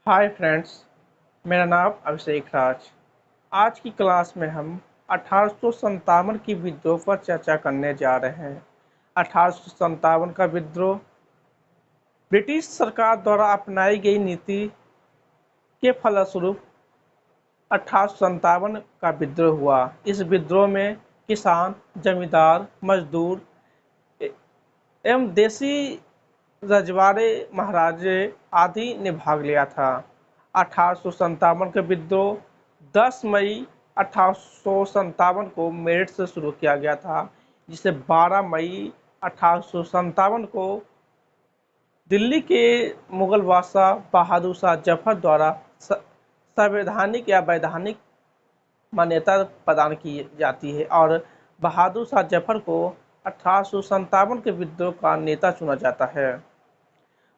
Hi friends, मेरा नाम अभिषेक राज। आज की क्लास में हम 1857 की विद्रोह पर चर्चा करने जा रहे हैं। 1857 का विद्रोह ब्रिटिश सरकार द्वारा अपनाई गई नीति के फलस्वरूप 1857 का विद्रोह हुआ। इस विद्रोह में किसान, जमींदार, मजदूर एवं देसी रजवाड़े महाराजे आदि ने भाग लिया था। 1857 का विद्रोह 10 मई 1857 को मेरठ से शुरू किया गया था, जिसे 12 मई 1857 को दिल्ली के मुगल बादशाह बहादुर शाह जफर द्वारा संवैधानिक या वैधानिक मान्यता प्रदान की जाती है और बहादुर शाह जफर को 1857 के विद्रोह का नेता चुना जाता है।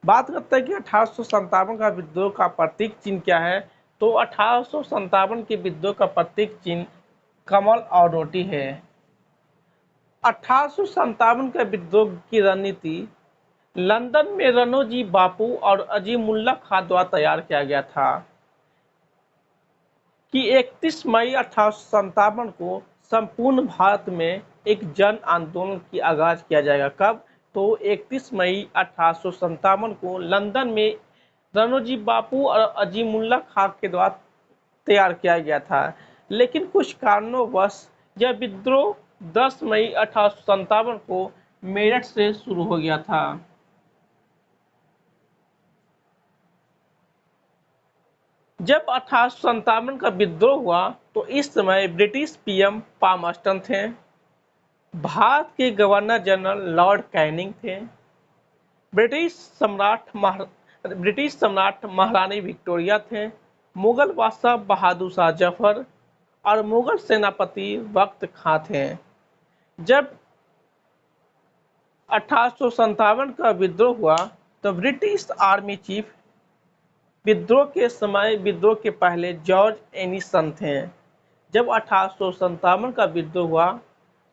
बात करते हैं कि 1857 का विद्रोह का प्रतीक चिन्ह क्या है। तो 1857 के विद्रोह का प्रतीक चिन्ह कमल और रोटी है। 1857 के विद्रोह की रणनीति लंदन में रनोजी बापू और अजीमुल्ला खां द्वारा तैयार किया गया था कि 31 मई 1857 को संपूर्ण भारत में एक जन आंदोलन की आगाज किया जाएगा। कब? तो 31 मई 1857 को लंदन में रनोजी बापू और अजीमुल्ला खां के द्वारा तैयार किया गया था, लेकिन कुछ कारणोंवश यह विद्रोह 10 मई 1857 को मेरठ से शुरू हो गया था। जब 1857 का विद्रोह हुआ तो इस समय ब्रिटिश पीएम पामस्टन थे, भारत के गवर्नर जनरल लॉर्ड कैनिंग थे, ब्रिटिश सम्राट महारानी विक्टोरिया थे, मुगल बादशाह बहादुर शाह जफर और मुगल सेनापति वक्त खां थे। जब 1857 का विद्रोह हुआ तो ब्रिटिश आर्मी चीफ विद्रोह के पहले जॉर्ज एनिसन थे। जब 1857 का विद्रोह हुआ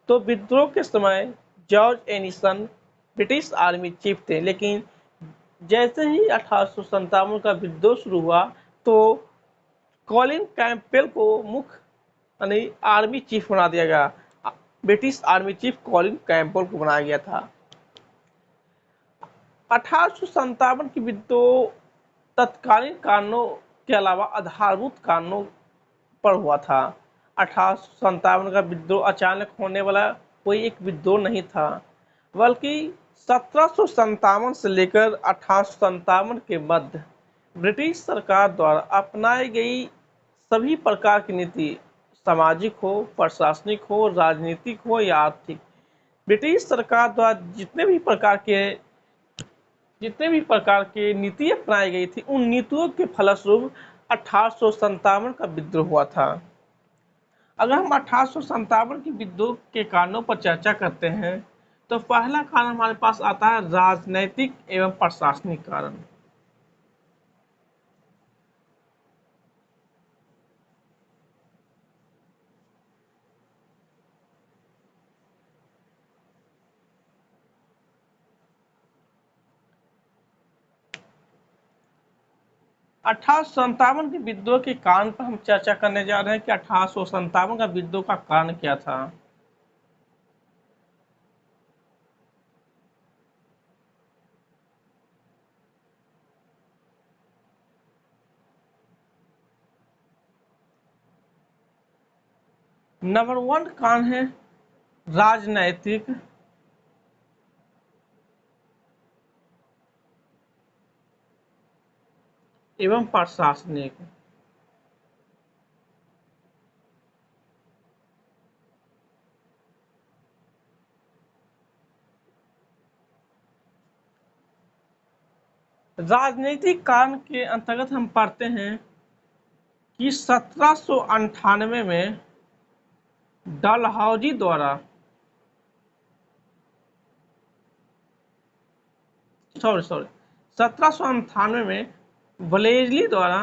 तो विद्रोह के समय George Ennison British army chief थे, लेकिन जैसे ही 1857 का विद्रोह शुरू हुआ तो कॉलिन कैंपबेल को मुख्य यानी आर्मी चीफ बना दिया गया। British army chief Colin Campbell को बनाया गया था। 1857 की विद्रोह तत्कालीन कारणों के अलावा आधारभूत कारणों पर हुआ था। 1857 का विद्रोह अचानक होने वाला कोई एक विद्रोह नहीं था, बल्कि 1757 से लेकर 1857 के मध्य ब्रिटिश सरकार द्वारा अपनाई गई सभी प्रकार की नीति, सामाजिक हो, प्रशासनिक हो, राजनीतिक हो या आर्थिक, ब्रिटिश सरकार द्वारा जितने भी प्रकार की नीति अपनाई गई थी, उन नीतियों के फलस्वरूप 1857 का विद्रोह हुआ था। अगर हम 1857 के विद्रोह के कारणों पर चर्चा करते हैं तो पहला कारण हमारे पास आता है राजनैतिक एवं प्रशासनिक कारण। 1857 के विद्रोह के कारण पर हम चर्चा करने जा रहे हैं कि 1857 का विद्रोह का कारण क्या था। नंबर 1 कारण है राजनैतिक एवं प्रशासनिक। राजनीतिक कारण के अंतर्गत हम पढ़ते हैं कि 1798 में डलहौजी द्वारा सॉरी सॉरी 1798 में वलेजली द्वारा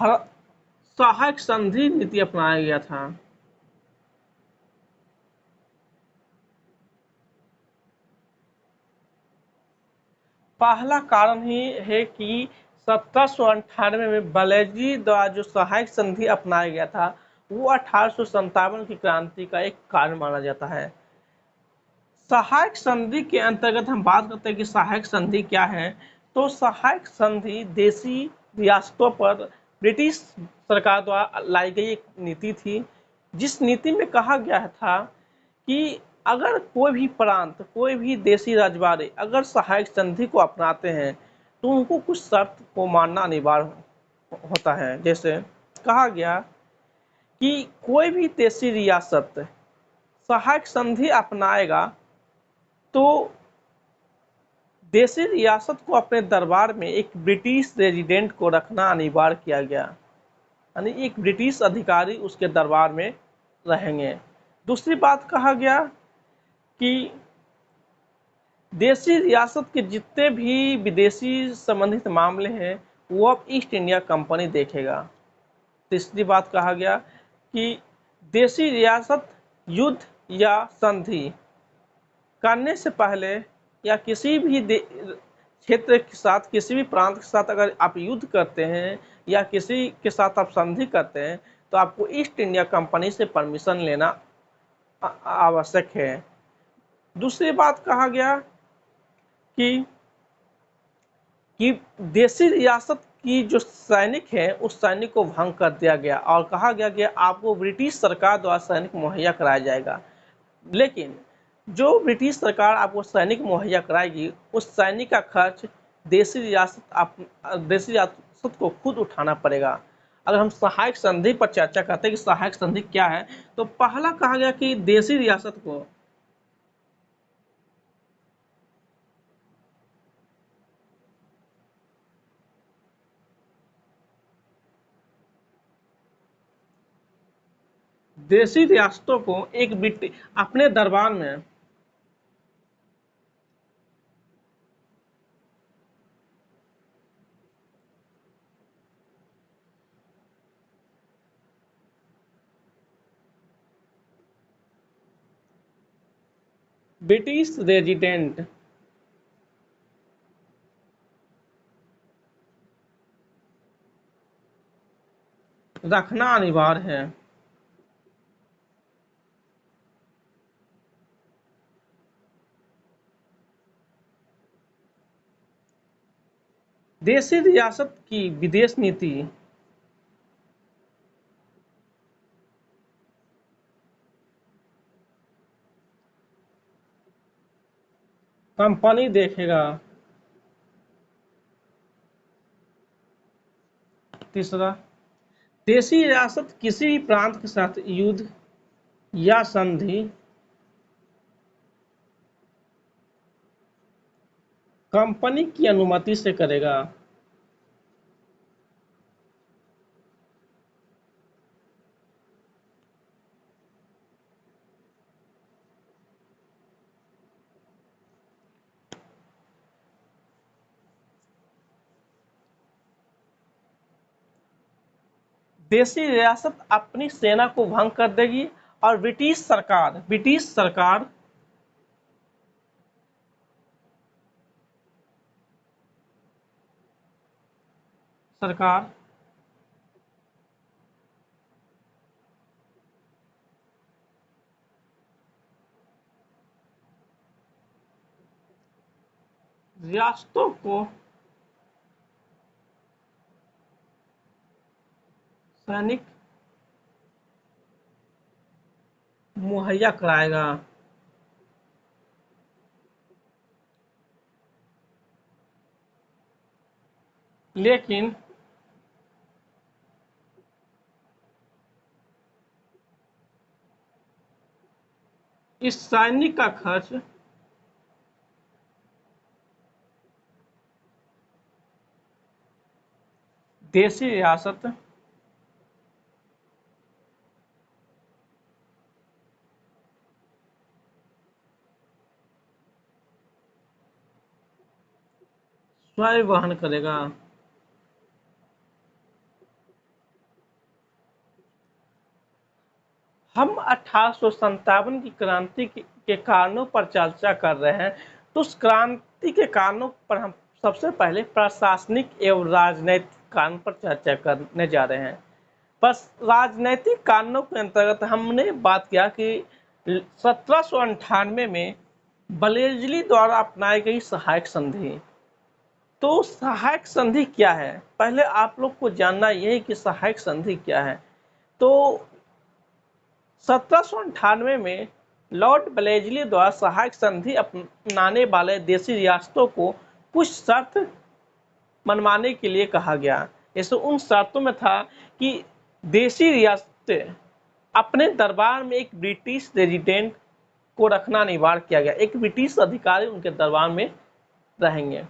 हर सहायक संधि नीति अपनाया गया था। पहला कारण ही है कि 1798 में बालाजी द्वारा जो सहायक संधि अपनाया गया था वो 1857 की क्रांति का एक कारण माना जाता है। सहायक संधि के अंतर्गत हम बात करते हैं कि सहायक संधि क्या है। तो सहायक संधि देशी रियासतों पर ब्रिटिश सरकार द्वारा लाई गई एक नीति थी, जिस नीति में कहा गया था कि अगर कोई भी प्रांत, कोई भी देशी रजवाड़े अगर सहायक संधि को अपनाते हैं तो उनको कुछ शर्त को मानना अनिवार्य होता है। जैसे कहा गया कि कोई भी देशी रियासत सहायक संधि अपनाएगा तो देशी रियासत को अपने दरबार में एक ब्रिटिश रेजिडेंट को रखना अनिवार्य किया गया, यानी एक ब्रिटिश अधिकारी उसके दरबार में रहेंगे। दूसरी बात कहा गया कि देशी रियासत के जितने भी विदेशी संबंधित मामले हैं वो अब ईस्ट इंडिया कंपनी देखेगा। तीसरी बात कहा गया कि देशी रियासत युद्ध या संधि करने से पहले या किसी भी क्षेत्र के साथ, किसी भी प्रांत के साथ अगर आप युद्ध करते हैं या किसी के साथ आप संधि करते हैं तो आपको ईस्ट इंडिया कंपनी से परमिशन लेना आवश्यक है। दूसरी बात कहा गया कि देशी रियासत की जो सैनिक है उस सैनिक को भंग कर दिया गया और कहा गया कि आपको ब्रिटिश सरकार द्वारा सैनिक मुहैया कराया जाएगा, लेकिन जो ब्रिटिश सरकार आपको सैनिक मुहैया कराएगी उस सैनिक का खर्च देशी रियासत को खुद उठाना पड़ेगा। अगर हम सहायक संधि पर चर्चा करते हैं कि सहायक संधि क्या है, तो पहला कहा गया कि देशी रियासतों को एक अपने दरबार में ब्रिटिश रेजिडेंट रखना अनिवार्य है। देशी रियासत की विदेश नीति कंपनी देखेगा। तीसरा, देशी रियासत किसी भी प्रांत के साथ युद्ध या संधि कंपनी की अनुमति से करेगा। देशी रियासत अपनी सेना को भंग कर देगी और सरकार रियासतों को सैनिक मुहैया कराएगा। लेकिन इस सैनिक का खर्च देशी रियासत स्वयं वहन करेगा। हम 1857 की क्रांति के कारणों पर चर्चा कर रहे हैं, तो उस क्रांति के कारणों पर हम सबसे पहले प्रशासनिक एवं राजनैतिक कारण पर चर्चा करने जा रहे हैं। बस राजनैतिक कारणों के अंतर्गत हमने बात किया कि 1798 में बलेजली द्वारा अपनाई गई सहायक संधि। तो सहायक संधि क्या है, पहले आप लोग को जानना यह है कि सहायक संधि क्या है। तो 1798 में लॉर्ड ब्लेजली द्वारा सहायक संधि अपनाने वाले देशी रियासतों को कुछ शर्त मनवाने के लिए कहा गया। जैसे उन शर्तों में था कि देशी रियासतें अपने दरबार में एक ब्रिटिश रेजिडेंट को रखना अनिवार्य किया गया, एक ब्रिटिश अधिकारी उनके दरबार में रहेंगे।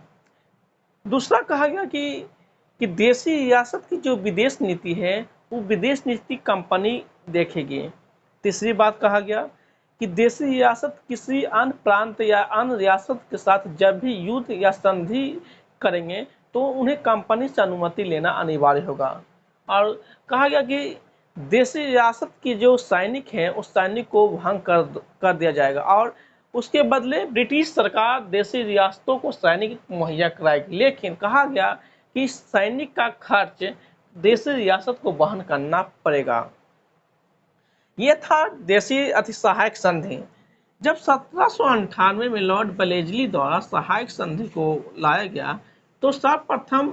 दूसरा कहा गया कि देशी रियासत की जो विदेश नीति है वो विदेश नीति कंपनी देखेगी। तीसरी बात कहा गया कि देशी रियासत किसी अन्य प्रांत या अन्य रियासत के साथ जब भी युद्ध या संधि करेंगे तो उन्हें कंपनी से अनुमति लेना अनिवार्य होगा। और कहा गया कि देशी रियासत की जो सैनिक हैं उस सैनिक को भंग कर दिया जाएगा और उसके बदले ब्रिटिश सरकार देशी रियासतों को सैनिक मुहैया कराएगी। लेकिन कहा गया कि सैनिक का खर्च देशी रियासत को वहन करना पड़ेगा। यह था देशी अतिसहायक संधि। जब 1798 में लॉर्ड ब्लेजली द्वारा सहायक संधि को लाया गया तो सर्वप्रथम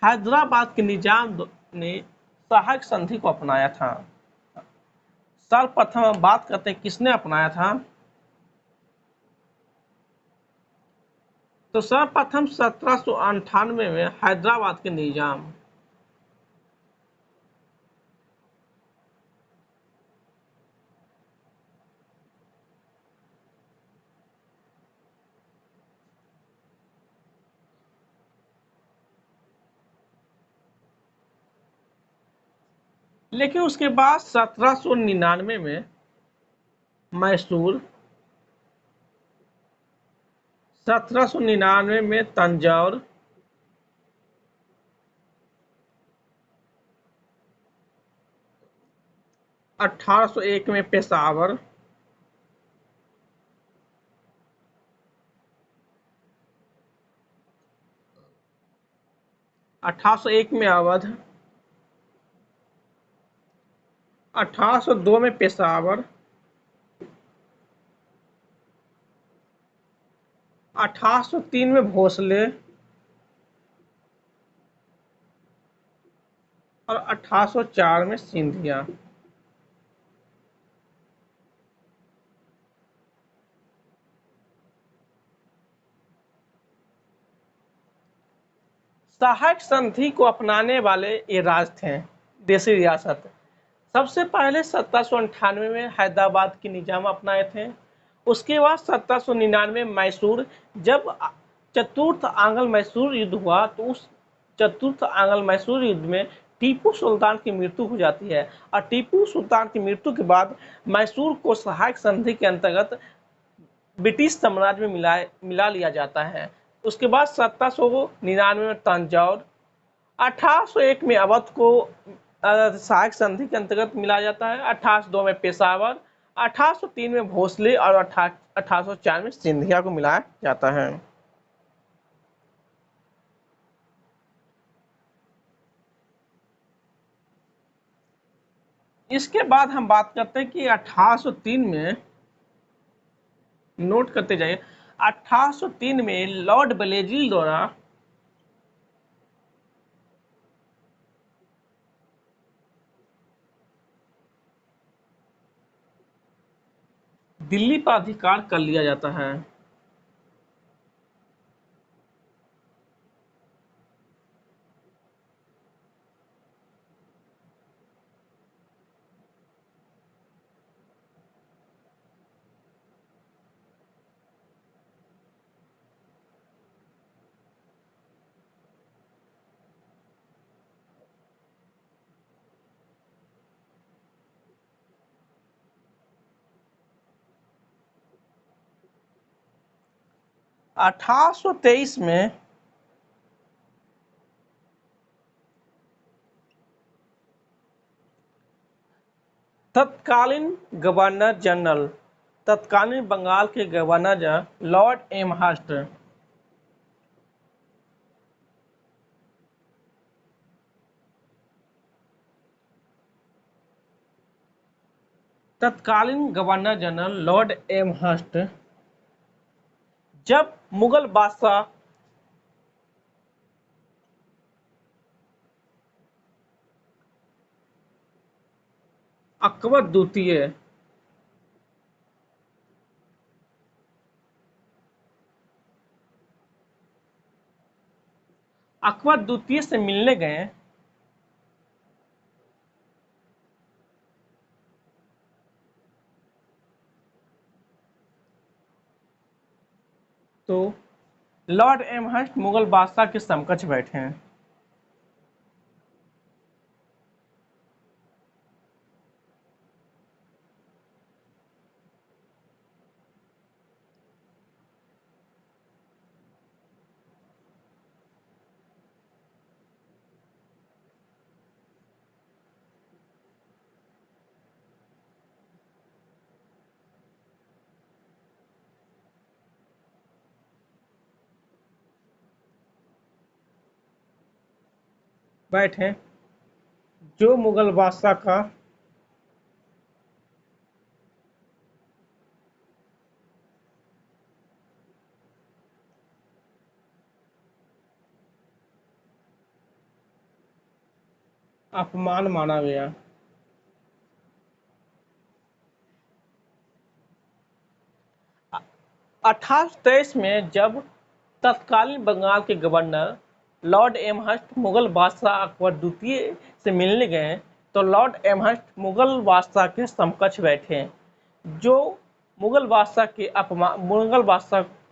हैदराबाद के निजाम ने सहायक संधि को अपनाया था। सर्वप्रथम हम बात करते हैं किसने अपनाया था। तो सर्वप्रथम 1798 में हैदराबाद के निजाम लेकिन उसके बाद 1799 में मैसूर, 1799 में तंजौर, 1801 में पेशावर, 1801 में अवध, 1802 में पेशावर, 1803 में भोसले और 1804 में सिंधिया। सहायक संधि को अपनाने वाले ये राज थे देशी रियासत। सबसे पहले 1798 में हैदराबाद की निजाम अपनाए थे। उसके बाद 1799 में मैसूर, जब चतुर्थ आंग्ल मैसूर युद्ध हुआ तो उस चतुर्थ आंग्ल मैसूर युद्ध में टीपू सुल्तान की मृत्यु हो जाती है और टीपू सुल्तान की मृत्यु के बाद मैसूर को सहायक संधि के अंतर्गत ब्रिटिश साम्राज्य में मिला लिया जाता है। उसके बाद 1799 में तंजौर, 1801 में अवध को सहायक संधि के अंतर्गत मिला जाता है, 1802 में पेशावर, 1803 में भोसले और 1804 में सिंधिया को मिलाया जाता है। इसके बाद हम बात करते हैं कि 1803 में, नोट करते जाइए, 1803 में लॉर्ड ब्लेजली द्वारा दिल्ली पर अधिकार कर लिया जाता है। अठारह सौ तेईस में तत्कालीन गवर्नर जनरल तत्कालीन बंगाल के गवर्नर जनरल लॉर्ड एमहर्स्ट तत्कालीन गवर्नर जनरल लॉर्ड एमहर्स्ट जब मुगल बादशाह अकबर द्वितीय से मिलने गए तो लॉर्ड एमहर्स्ट मुगल बादशाह के समकक्ष बैठे। बैठे जो मुगल बादशाह का अपमान माना गया। 1823 में जब तत्कालीन बंगाल के गवर्नर लॉर्ड एमहर्स्ट मुगल बादशाह अकबर द्वितीय से मिलने गए तो लॉर्ड एमहर्स्ट मुगल बादशाह के समकक्ष बैठे जो मुगल बादशाह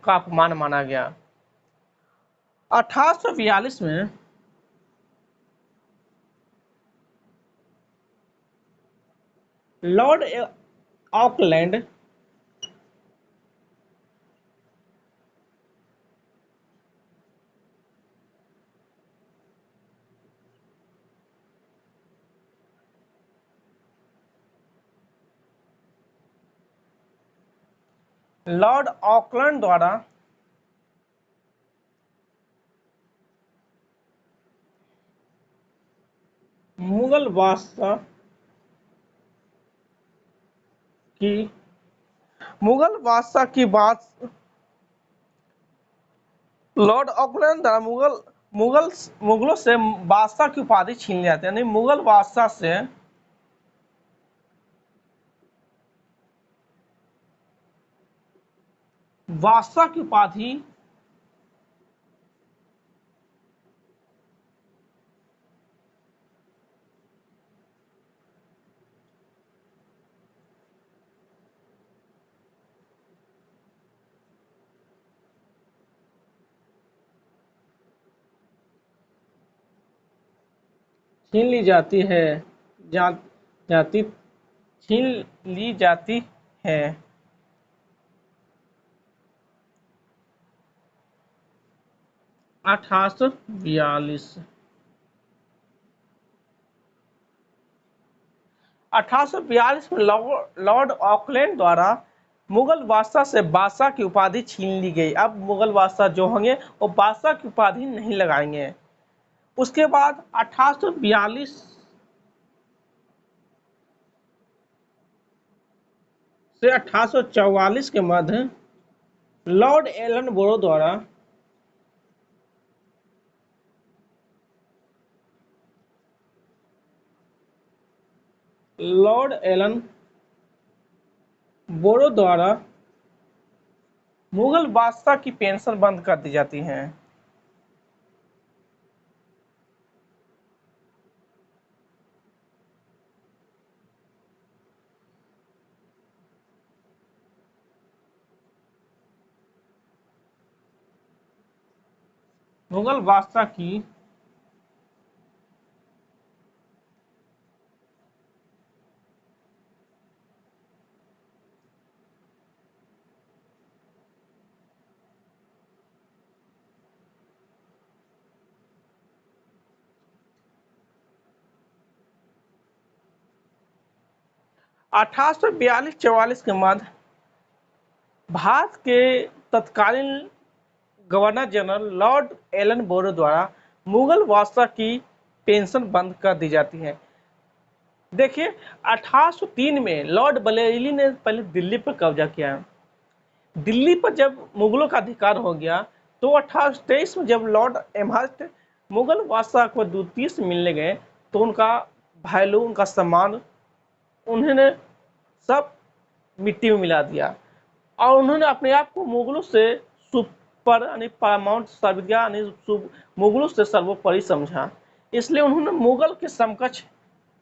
का अपमान माना गया। 1842 में लॉर्ड ऑकलैंड लॉर्ड ऑकलैंड द्वारा मुगल बादशाह की मुगल बादशाह की बात लॉर्ड ऑकलैंड द्वारा मुगलों से बादशाह की उपाधि छीन जाती है, यानी मुगल बादशाह से बादशाह की उपाधि छीन ली जाती है जा, जाती छीन ली जाती है। 1842 में लॉर्ड ऑकलैंड द्वारा मुगल बादशाह से बादशाह की उपाधि छीन ली गई। अब मुगल बादशाह जो होंगे वो बादशाह की उपाधि नहीं लगाएंगे। उसके बाद 1842 से 1844 के मध्य लॉर्ड एलन बोरो द्वारा लॉर्ड एलन बोरो द्वारा मुगल बादशाह की पेंशन बंद कर दी जाती है। मुगल बादशाह की 1842-44 के मध्य भारत के तत्कालीन गवर्नर जनरल लॉर्ड एलन बोरो द्वारा मुगल बादशाह की पेंशन बंद कर दी जाती है। देखिए, 1803 में लॉर्ड बरेली ने पहले दिल्ली पर कब्जा किया। दिल्ली पर जब मुगलों का अधिकार हो गया तो 1823 में जब लॉर्ड एमहर्स्ट मुगल बादशाह को द्वितीय से मिलने गए तो उनका वैल्यू, उनका सम्मान उन्होंने सब मिट्टी में मिला दिया और उन्होंने अपने आप को मुगलों से सुपर यानी पारामाउंट सर्वज्ञा यानी मुगलों से सर्वोपरि समझा। इसलिए उन्होंने मुगल के समकक्ष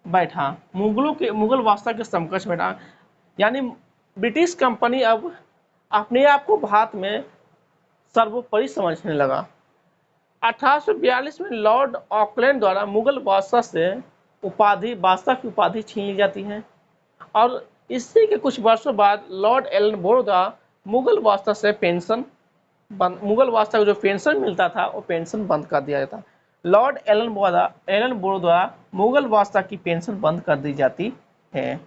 बैठा, मुगल बादशाह के समकक्ष बैठा, यानी ब्रिटिश कंपनी अब अपने आप को भारत में सर्वोपरि समझने लगा। 1842 में लॉर्ड ऑकलैंड द्वारा मुगल बादशाह से बादशाह की उपाधि छीन ली जाती है और इसी के कुछ वर्षों बाद लॉर्ड एलन बोरो द्वारा मुगल बादशाह को जो पेंशन मिलता था वो पेंशन बंद कर दिया जाता। लॉर्ड एलन बोरो द्वारा मुगल बादशाह की पेंशन बंद कर दी जाती है।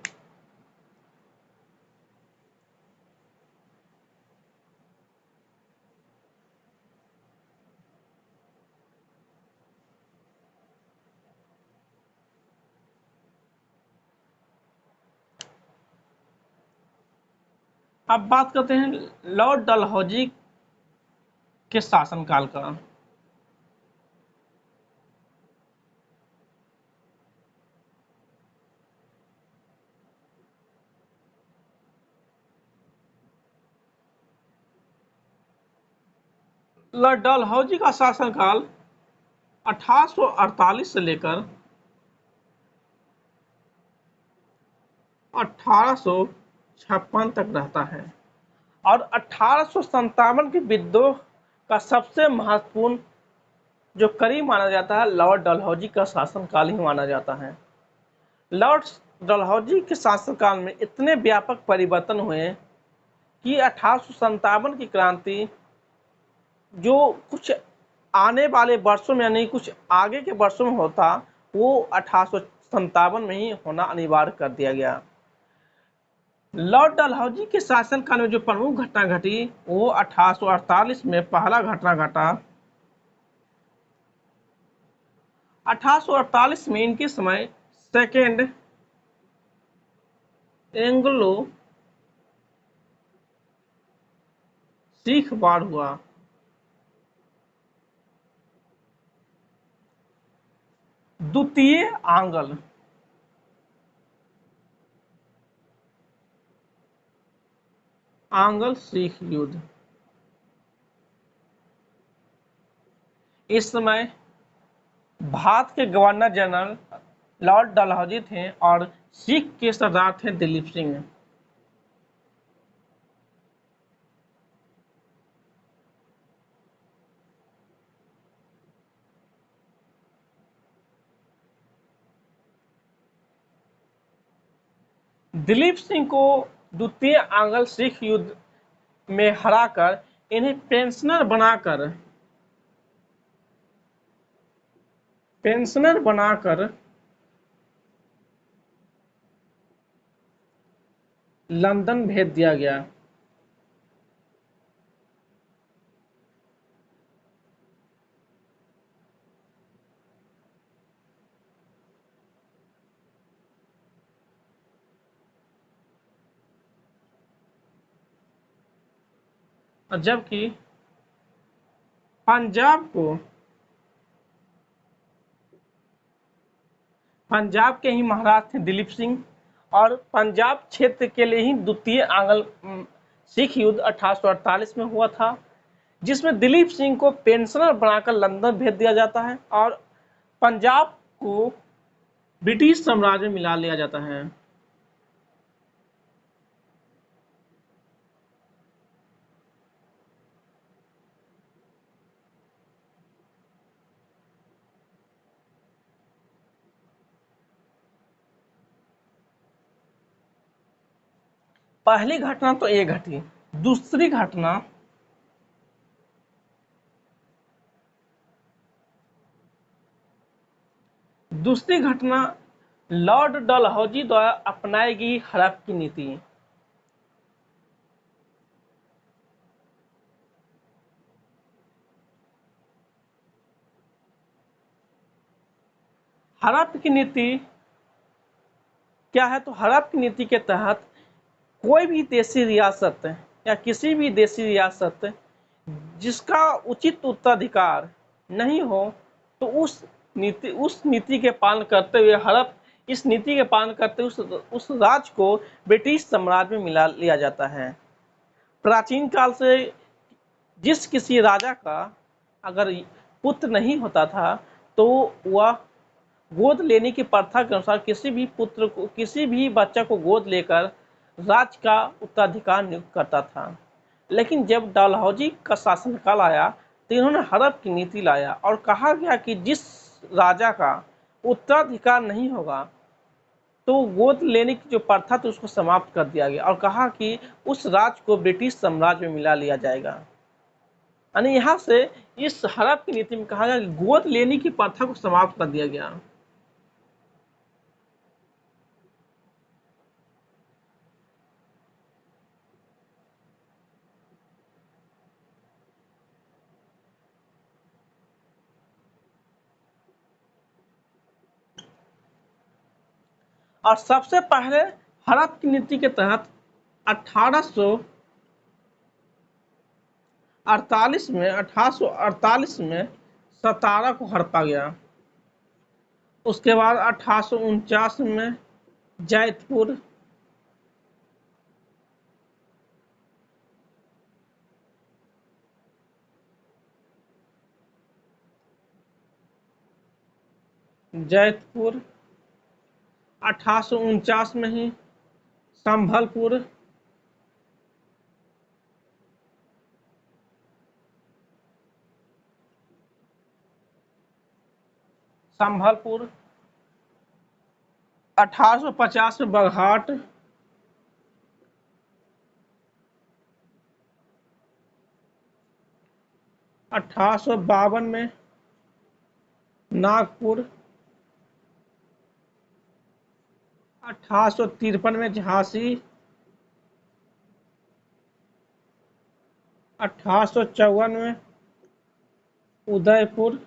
अब बात करते हैं लॉर्ड डलहौजी के शासनकाल का। लॉर्ड डलहौजी का शासनकाल 1848 से लेकर 1856 तक रहता है और 1857 के विद्रोह का सबसे महत्वपूर्ण जो कड़ी माना जाता है लॉर्ड डलहौजी का शासनकाल ही माना जाता है। लॉर्ड डलहौजी के शासनकाल में इतने व्यापक परिवर्तन हुए कि 1857 की क्रांति जो कुछ आने वाले वर्षों में यानी कुछ आगे के वर्षों में होता वो 1857 में ही होना अनिवार्य कर दिया गया। लॉर्ड डलहौजी के शासनकाल में जो प्रमुख घटना घटी वो 1848 में पहला घटना घटा। 1848 में इनके समय सेकेंड एंग्लो सिख वार हुआ। द्वितीय आंग्ल सिख युद्ध। इस समय भारत के गवर्नर जनरल लॉर्ड डलहौजी थे और सिख के सरदार थे दिलीप सिंह। दिलीप सिंह को द्वितीय आंग्ल सिख युद्ध में हराकर इन्हें पेंशनर बनाकर लंदन भेज दिया गया। जबकि पंजाब के ही महाराज थे दिलीप सिंह और पंजाब क्षेत्र के लिए ही द्वितीय आंग्ल सिख युद्ध 1848 में हुआ था जिसमें दिलीप सिंह को पेंशनर बनाकर लंदन भेज दिया जाता है और पंजाब को ब्रिटिश साम्राज्य में मिला लिया जाता है। पहली घटना तो ये घटी। दूसरी घटना लॉर्ड डलहौजी द्वारा अपनाई गई हड़प की नीति। हड़प की नीति क्या है? तो हड़प की नीति के तहत कोई भी देशी रियासत या किसी भी देशी रियासत जिसका उचित उत्तराधिकार नहीं हो, तो उस नीति के पालन करते हुए हड़प इस नीति के पालन करते हुए उस राज्य को ब्रिटिश साम्राज्य में मिला लिया जाता है। प्राचीन काल से जिस किसी राजा का अगर पुत्र नहीं होता था, तो वह गोद लेने की प्रथा के अनुसार किसी भी बच्चा को गोद लेकर राज्य का उत्तराधिकार नियुक्त करता था। लेकिन जब डलहौजी का शासनकाल आया, तो इन्होंने हड़प की नीति लाया और कहा गया कि जिस राजा का उत्तराधिकार नहीं होगा, तो गोद लेने की जो प्रथा थी उसको समाप्त कर दिया गया और कहा कि उस राज्य को ब्रिटिश साम्राज्य में मिला लिया जाएगा। यानी यहाँ से इस हड़प की नीति में कहा गया कि गोद लेने की प्रथा को समाप्त कर दिया गया। और सबसे पहले हड़प की नीति के तहत 1848 में सतारा को हड़पा गया। उसके बाद 1849 में जैतपुर, जैतपुर 1849 में ही संभलपुर, संभलपुर 1850 में बघाट, 1852 में नागपुर, 1853 में झांसी, 1854 में उदयपुर,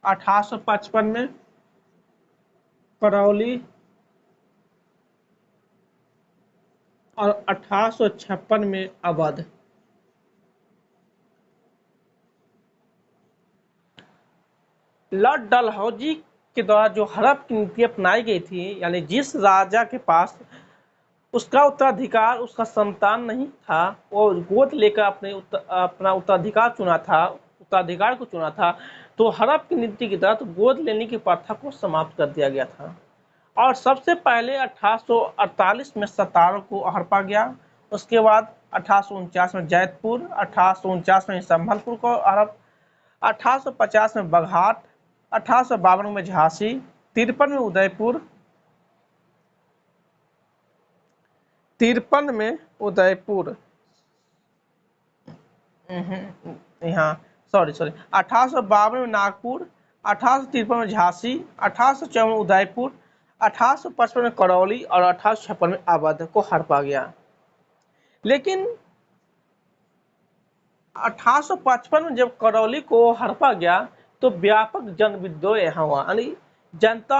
1855 में करौली और 1856 में अवध। लॉर्ड डलहौजी के द्वारा जो हड़प की नीति अपनाई गई थी, यानी जिस राजा के पास उसका उत्तराधिकार उसका संतान नहीं था, वो गोद लेकर अपना उत्तराधिकार को चुना था, तो हड़प की नीति के तहत गोद लेने की प्रथा को समाप्त कर दिया गया था। और सबसे पहले 1848 में सतारा को हड़पा गया। उसके बाद 1849 में जैतपुर, 1849 में संभलपुर को हड़प, 1850 में बघाट, 1852 में झांसी, 53 में उदयपुर, 53 में उदयपुर, यहाँ सॉरी 1852 में नागपुर, 1853 में झांसी, 1854 में उदयपुर, 1855 में करौली और 1856 में अवध को हड़पा गया। लेकिन 1855 में जब करौली को हड़पा गया, तो व्यापक जन विद्रोह यहाँ हुआ, यानी जनता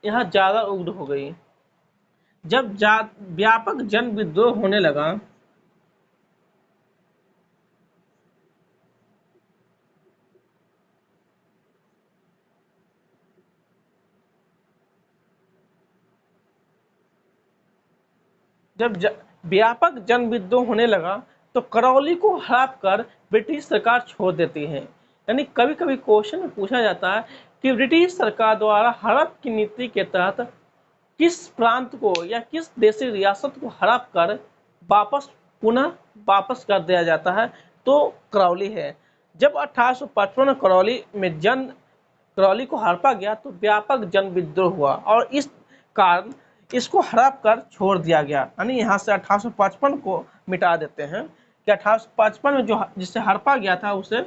यहाँ ज्यादा उग्र हो गई। जब व्यापक जन विद्रोह होने लगा, व्यापक जन विद्रोह होने लगा, तो करौली को हड़प कर ब्रिटिश सरकार छोड़ देती है। यानी कभी कभी क्वेश्चन पूछा जाता है कि ब्रिटिश सरकार द्वारा हड़प की नीति के तहत किस प्रांत को या किस देशी रियासत को हड़प कर पुनः वापस कर दिया जाता है, तो करौली है। जब 1855 में करौली को हड़पा गया, तो व्यापक जन विद्रोह हुआ और इस कारण इसको हड़प कर छोड़ दिया गया। यानी यहाँ से 1855 को मिटा देते हैं कि 1855 में जो जिससे हड़पा गया था उसे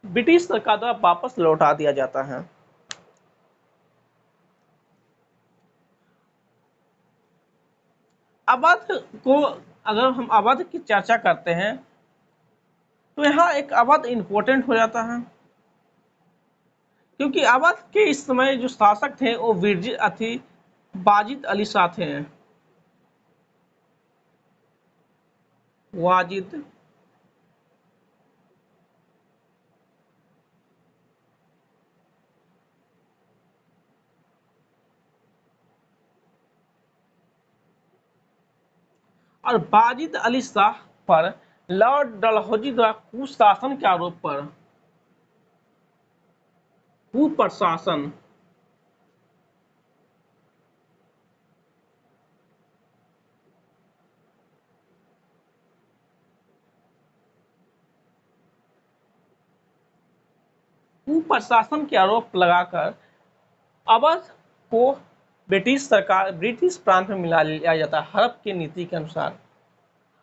ब्रिटिश सरकार द्वारा वापस लौटा दिया जाता है। अवध को, अगर हम अवध की चर्चा करते हैं तो यहाँ एक अवध इंपॉर्टेंट हो जाता है, क्योंकि अवध के इस समय जो शासक थे वो वाजिद अली शाह थे। वाजिद और वाजिद अली शाह पर लॉर्ड डलहौजी द्वारा कुशासन के आरोप पर कुप्रशासन कुप्रशासन के आरोप लगाकर अवध को ब्रिटिश प्रांत में मिला लिया जाता है हड़प की नीति के अनुसार,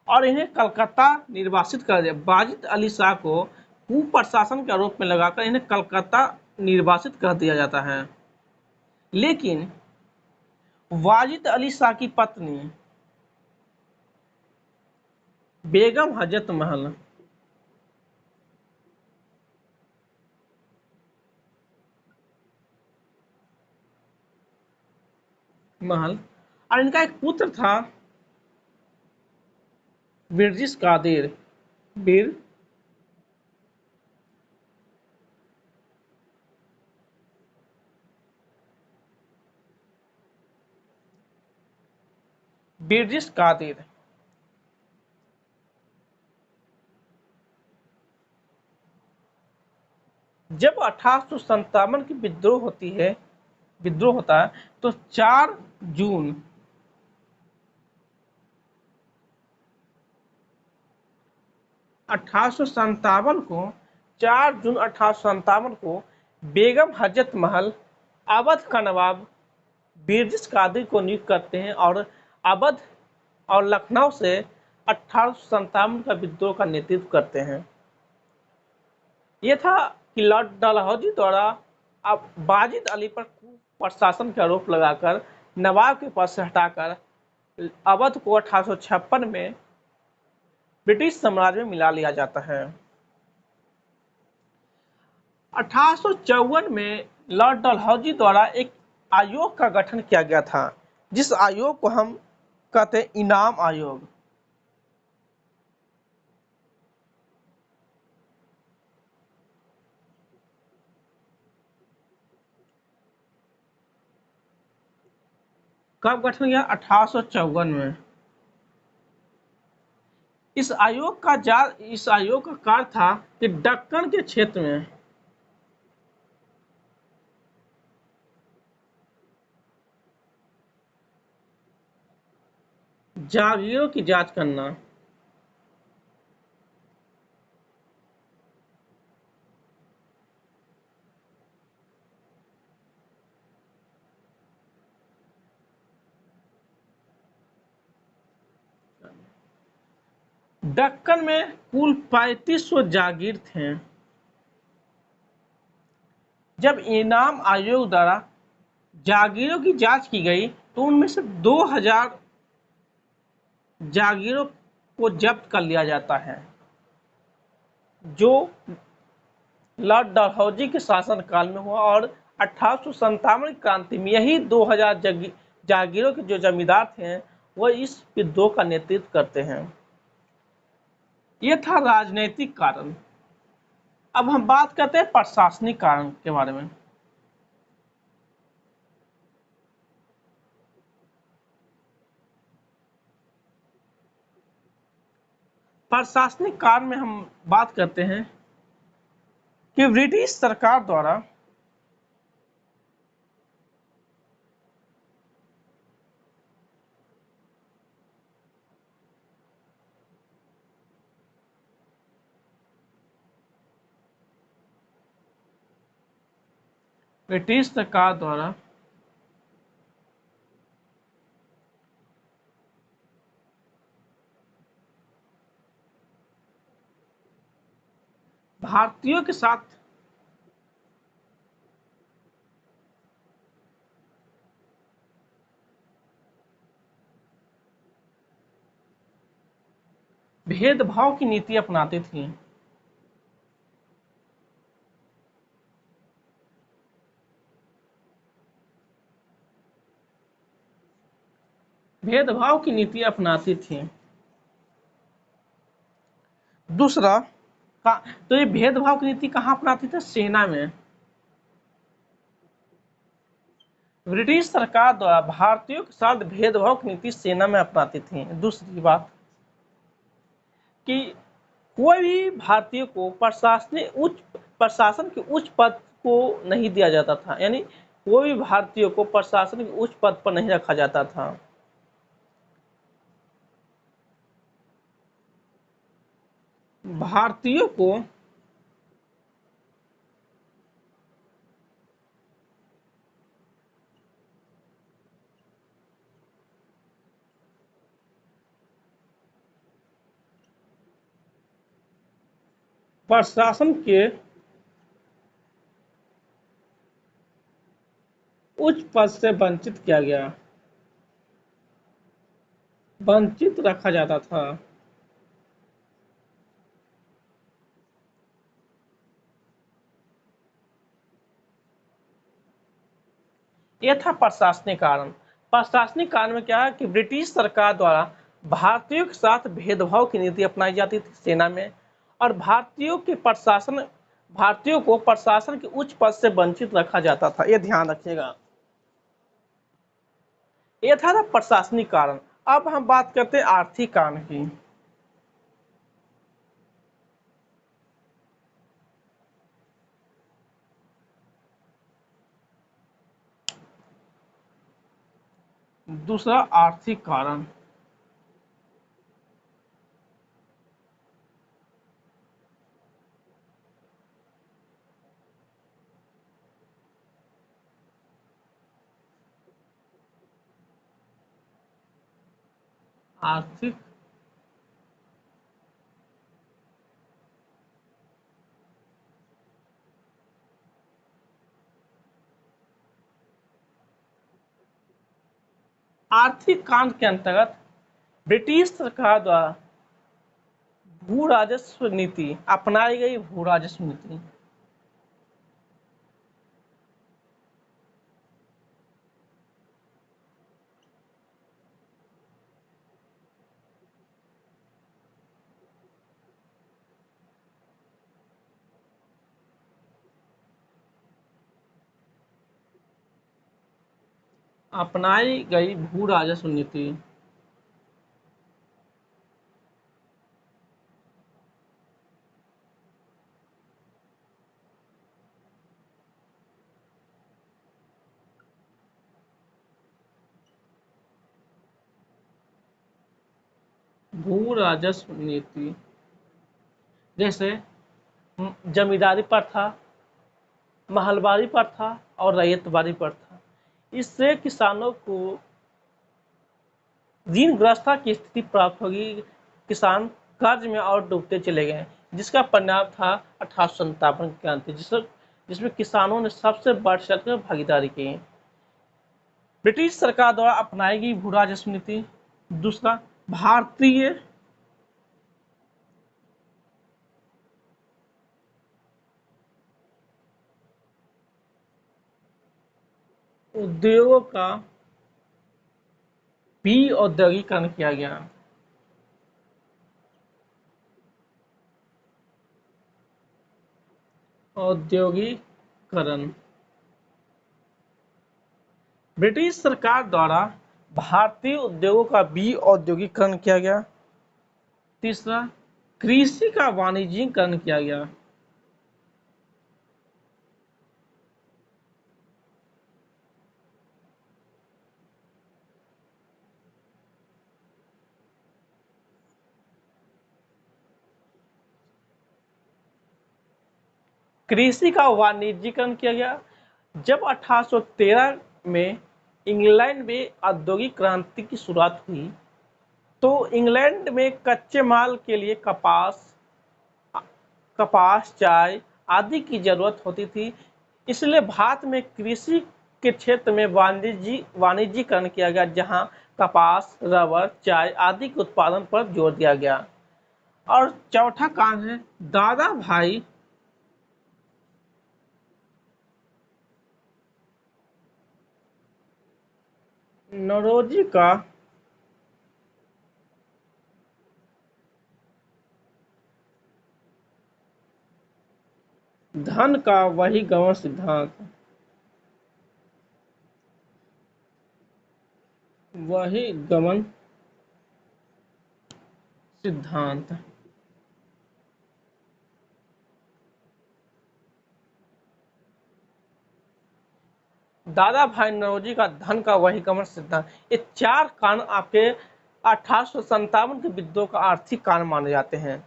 और इन्हें कलकत्ता निर्वासित कर दिया। वाजिद अली शाह को कुप्रशासन के आरोप में लगाकर इन्हें कलकत्ता निर्वासित कर दिया जाता है। लेकिन वाजिद अली शाह की पत्नी बेगम हजरत महल और इनका एक पुत्र था बिरजिस कादिर बिर बिरजिस कादिर। जब 1857 की विद्रोह होता है तो 4 जून 1857 को 4 जून 1857 को बेगम हजरत महल अवध का नवाब बिरजिस कादिर को नियुक्त करते हैं और अवध और लखनऊ से 1857 का विद्रोह का नेतृत्व करते हैं। यह था कि लॉर्ड डलहौजी द्वारा अब वाजिद अली पर कुप्रशासन के आरोप लगाकर नवाब के पद से हटाकर अवध को 1856 में ब्रिटिश साम्राज्य में मिला लिया जाता है। 1854 में लॉर्ड डलहौजी द्वारा एक आयोग का गठन किया गया था, जिस आयोग को हम कहते हैं इनाम आयोग। कब गठन किया? 1854 में। इस आयोग का कार्य था कि दक्कन के क्षेत्र में जागीरों की जांच करना। दक्कन में कुल 3500 जागीर थे। जब इनाम आयोग द्वारा जागीरों की जांच की गई तो उनमें से 2000 जागीरों को जब्त कर लिया जाता है, जो लॉर्ड डलहौजी के शासनकाल में हुआ। और 1857 की क्रांति में यही 2000 जागीरों के जो जमींदार थे वह इस विद्रोह का नेतृत्व करते हैं। यह था राजनीतिक कारण। अब हम बात करते हैं प्रशासनिक कारण के बारे में। प्रशासनिक कारण में हम बात करते हैं कि ब्रिटिश सरकार द्वारा भारतीयों के साथ भेदभाव की नीति अपनाती थी। भेदभाव की नीति अपनाती थी। दूसरा तो ये भेदभाव की नीति कहाँ अपनाती थी? सेना में। ब्रिटिश सरकार द्वारा भारतीयों के साथ भेदभाव की नीति सेना में अपनाती थी। दूसरी बात कि कोई भी भारतीय को प्रशासन के उच्च पद को नहीं दिया जाता था, यानी कोई भी भारतीय को प्रशासन के उच्च पद पर नहीं रखा जाता था। भारतीयों को प्रशासन के उच्च पद से वंचित किया गया, वंचित रखा जाता था। यह था प्रशासनिक कारण। प्रशासनिक कारण में क्या है कि ब्रिटिश सरकार द्वारा भारतीयों के साथ भेदभाव की नीति अपनाई जाती थी सेना में, और भारतीयों को प्रशासन के उच्च पद से वंचित रखा जाता था। यह ध्यान रखिएगा। यह था ना प्रशासनिक कारण। अब हम बात करते हैं आर्थिक कारण की। दूसरा आर्थिक कारण। आर्थिक आर्थिक कांड के अंतर्गत ब्रिटिश सरकार द्वारा भू राजस्व नीति अपनाई गई। भू राजस्व नीति अपनाई गई। भू राजस्व नीति भू राजस्व नीति जैसे जमींदारी प्रथा, महलबारी प्रथा और रैयतबारी प्रथा, इससे किसानों को ऋणग्रस्तता की स्थिति प्राप्त होगी। किसान कर्ज में और डूबते चले गए, जिसका परिणाम था 1857 की क्रांति, जिसमें किसानों ने सबसे बढ़ चढ़कर भागीदारी की। ब्रिटिश सरकार द्वारा अपनाई गई भू राजस्व नीति। दूसरा, भारतीय उद्योगों का भी औद्योगिकरण किया गया। औद्योगिकरण। ब्रिटिश सरकार द्वारा भारतीय उद्योगों का भी औद्योगिकरण किया गया। तीसरा, कृषि का वाणिज्यिकरण किया गया। कृषि का वाणिज्यिकरण किया गया। जब 1813 में इंग्लैंड में औद्योगिक क्रांति की शुरुआत हुई, तो इंग्लैंड में कच्चे माल के लिए कपास, चाय आदि की जरूरत होती थी। इसलिए भारत में कृषि के क्षेत्र में वाणिज्यीकरण किया गया, जहां कपास, रबर, चाय आदि के उत्पादन पर जोर दिया गया। और चौथा कारण है दादा भाई नौरोजी का धन का वही गमन सिद्धांत। वही गमन सिद्धांत। दादा भाई नौरोजी का धन का वही गमन सिद्धांत, ये चार कारण आपके 1857 के विद्रोह का आर्थिक कारण माने जाते हैं।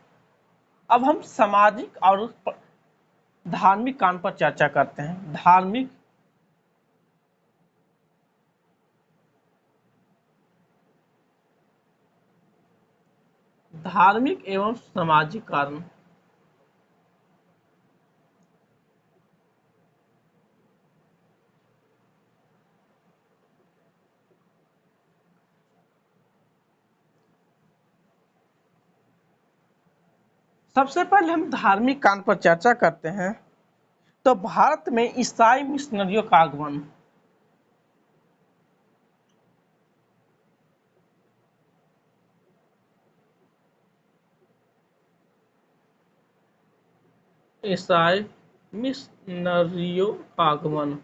अब हम सामाजिक और धार्मिक कारण पर चर्चा करते हैं। धार्मिक एवं सामाजिक कारण। सबसे पहले हम धार्मिक कारण पर चर्चा करते हैं, तो भारत में ईसाई मिशनरियों का आगमन। ईसाई मिशनरियों का आगमन।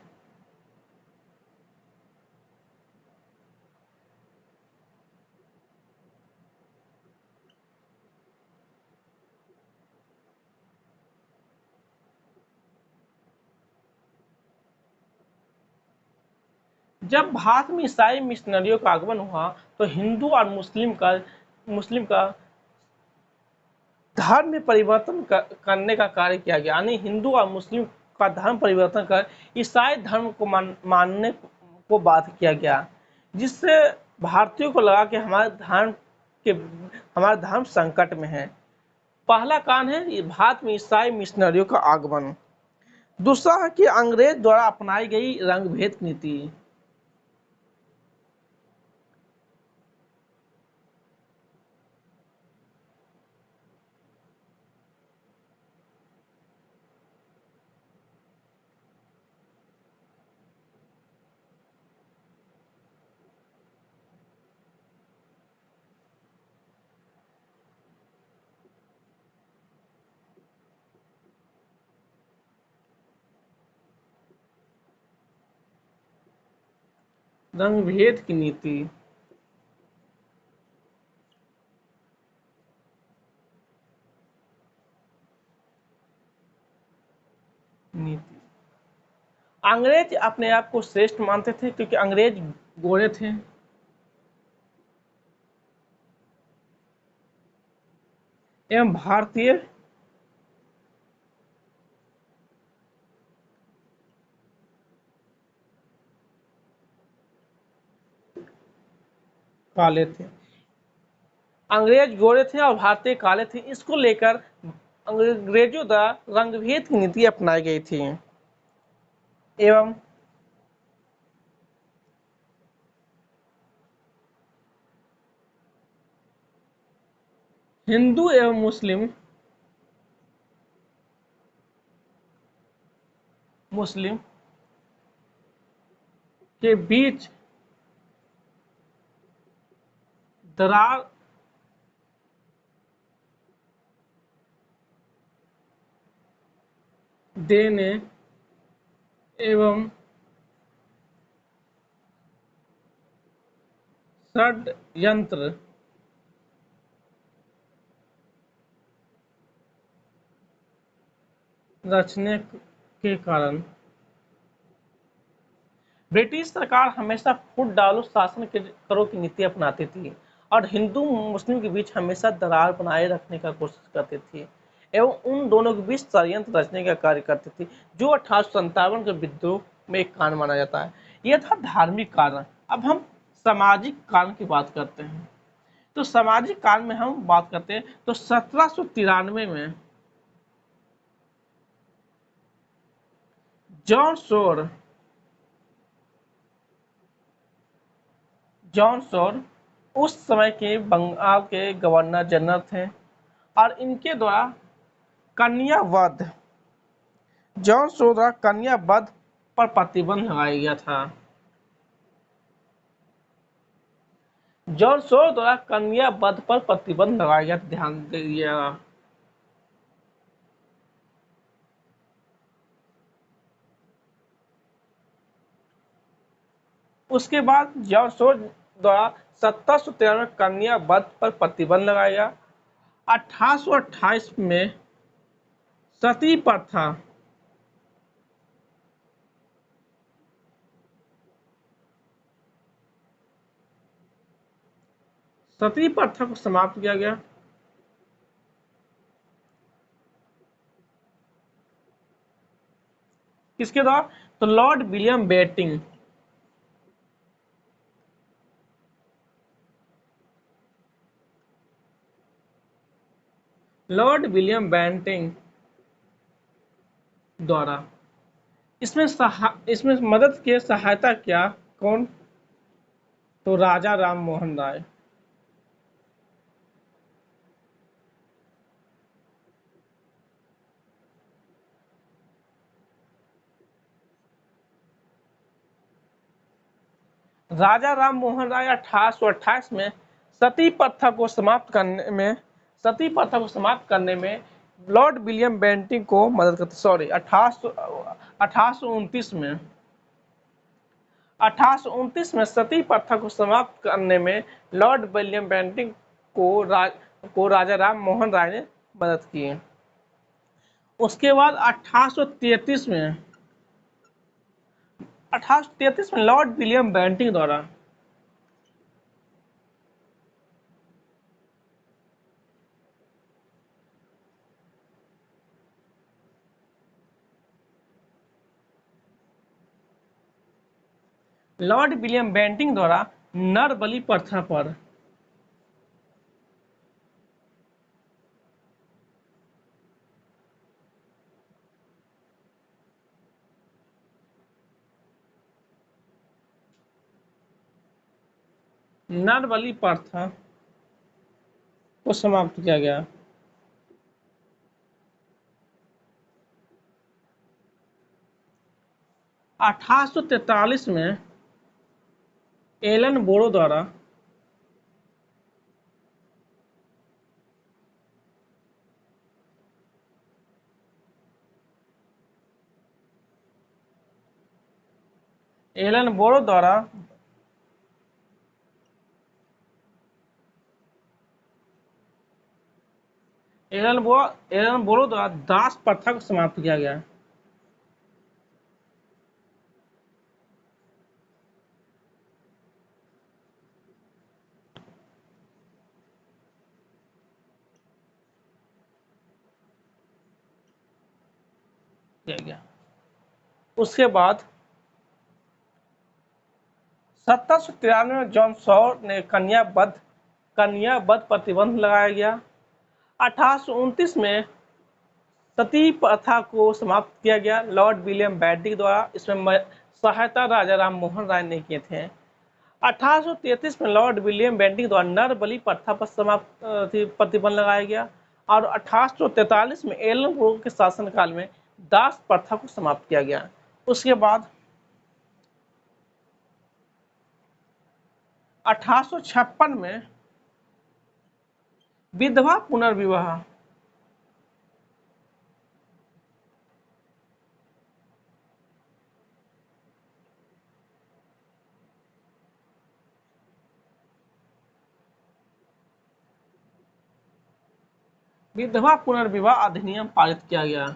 जब भारत में ईसाई मिशनरियों का आगमन हुआ, तो हिंदू और मुस्लिम का धर्म में परिवर्तन करने का कार्य किया गया। यानी हिंदू और मुस्लिम का धर्म परिवर्तन कर ईसाई धर्म को मानने को बाध्य किया गया, जिससे भारतीयों को लगा कि हमारा धर्म संकट में है। पहला कारण है ये भारत में ईसाई मिशनरियों का आगमन। दूसरा है कि अंग्रेज द्वारा अपनाई गई रंगभेद नीति। रंगभेद की नीति। नीति अंग्रेज अपने आप को श्रेष्ठ मानते थे, क्योंकि अंग्रेज गोरे थे। एवं भारतीय काले थे। अंग्रेज गोरे थे और भारतीय काले थे। इसको लेकर अंग्रेजों द्वारा रंगभेद की नीति अपनाई गई थी। एवं हिंदू एवं मुस्लिम के बीच दरार देने एवं षड्यंत्र रचने के कारण ब्रिटिश सरकार हमेशा फूट डालो शासन करो की नीति अपनाती थी, और हिंदू मुस्लिम के बीच हमेशा दरार बनाए रखने का कोशिश करती थी, एवं उन दोनों के बीच षड्यंत्र रचने का कार्य करती थी, जो 1857 के विद्रोह में एक कारण माना जाता है। यह था धार्मिक कारण। अब हम सामाजिक कारण की बात करते हैं। तो सामाजिक कारण में हम बात करते हैं, तो 1793 में जॉन शोर जॉन शोर उस समय के बंगाल के गवर्नर जनरल थे और इनके द्वारा कन्यावध जॉन शोर द्वारा कन्यावध पर प्रतिबंध लगाया गया था। जॉन शोर द्वारा कन्यावध पर प्रतिबंध लगाया गया, ध्यान दीजिएगा। उसके बाद जॉन शोर द्वारा 1793 में कन्यावध पर प्रतिबंध लगाया गया। 1828 में सती प्रथा सती प्रथा को समाप्त किया गया। किसके द्वारा? तो Lord William Bentinck Lord William Bentinck द्वारा इसमें मदद की सहायता किया कौन? तो राजा राम मोहन राय। राजा राम मोहन राय 1828 में सती प्रथा को समाप्त करने में लॉर्ड विलियम बेंटिंक को मदद करते। सॉरी, 1829 में 1829 में सती प्रथा को समाप्त करने में लॉर्ड विलियम बेंटिंक को राजा राम मोहन राय ने मदद की। उसके बाद 1833 में लॉर्ड विलियम बेंटिंक द्वारा नर बलि प्रथा पर नर बलि प्रथा को समाप्त किया गया। 1843 में एलन बोरो द्वारा एलन बोरो द्वारा दास प्रथा को समाप्त किया गया। उसके बाद 1793 में जॉन शॉर ने कन्यावध प्रतिबंध लगाया गया। 1829 में सती प्रथा को समाप्त किया गया लॉर्ड विलियम बेंटिंक द्वारा। इसमें सहायता राजा राम मोहन राय ने किए थे। 1833 में लॉर्ड विलियम बेंटिंक द्वारा नर बलि प्रथा पर प्रतिबंध लगाया गया और 1843 में एलन बोरो के शासनकाल में दास प्रथा को समाप्त किया गया। उसके बाद 1856 में विधवा पुनर्विवाह अधिनियम पारित किया गया।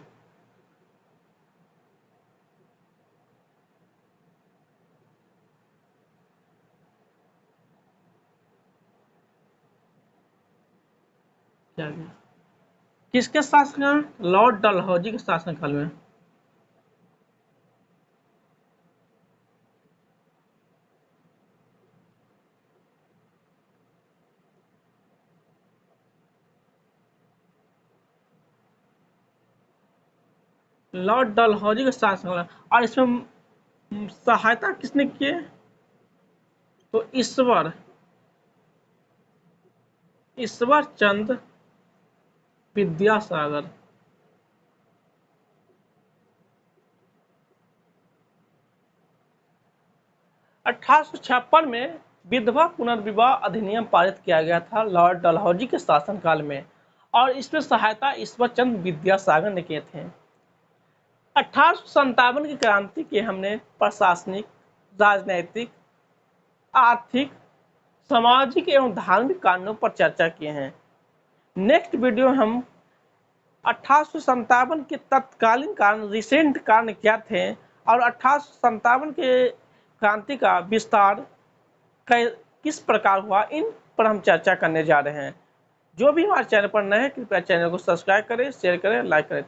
किसके शासनकाल? लॉर्ड डलहौजी के शासनकाल में। लॉर्ड डलहौजी का शासन और इसमें सहायता किसने की? तो ईश्वर चंद विद्यासागर। 1856 में विधवा पुनर्विवाह अधिनियम पारित किया गया था लॉर्ड डलहौजी के शासनकाल में, और इसमें सहायता ईश्वरचंद विद्यासागर ने किए थे। 1857 की क्रांति के हमने प्रशासनिक, राजनैतिक, आर्थिक, सामाजिक एवं धार्मिक कारणों पर चर्चा किए हैं। नेक्स्ट वीडियो हम 1857 के तत्कालीन कारण, रिसेंट कारण क्या थे, और 1857 के क्रांति का विस्तार किस प्रकार हुआ, इन पर हम चर्चा करने जा रहे हैं। जो भी हमारे चैनल पर नए हैं कृपया चैनल को सब्सक्राइब करें, शेयर करें, लाइक करें।